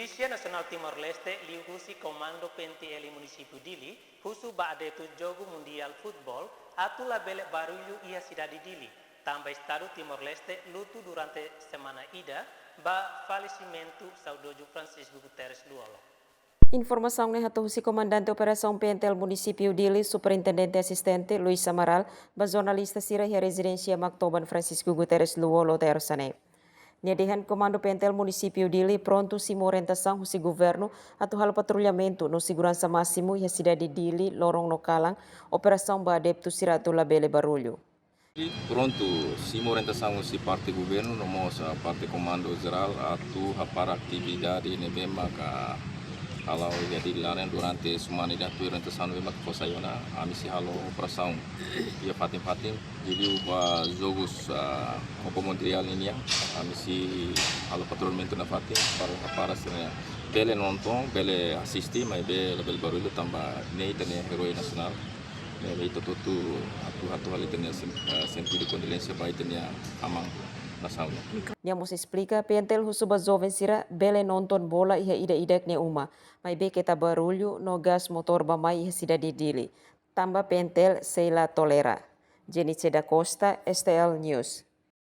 Polisia Nasional Timor Leste liuhusi Komando PNTL Município Dili, husu ba'de tu jogo mundial futebol, atu la bele barulho ia cidade Dili. Também Estado Timor Leste luto durante semana ida, ba falecimento saudoso Francisco Guterres Luolo. Informação ne hatu si Comandante Operação PNTL Município Dili, Superintendente Assistente Luis Samaral, ba jornalista sira ya residência Mactoban Francisco Guterres Luolo tersane. Nedihan Comando PNTL Município Dili pronto simo orientação husi governo atau hal patrulhamento no segurança máximo ya cidade Dili lorong no Kalang, operação ba adepto siratu labele barulho. Pronto, simo orientação si parte governo no sa parte comando geral atu para atividade nebema ka kalau jadi dilarang durante semana dan tu orientação nebema ka posayona amisi halo operação ia fatim jadi uba jogos opo material ini ya amisi halo patrulhamento na fatim para sirnya bele nonton bele assisti mas bele barulho tambah nei tene heroi nasional. Itu tutu atu hal itu sentido de condolência para itu amang nação. Nyamos explica PNTL husuba jovem sira bele nonton bola iha ida-idak ne uma, mai be kita barulho no gas motor bamai iha cidade Dili. Tamba PNTL Sheila Tolera. Jenny Ceda Costa, STL News.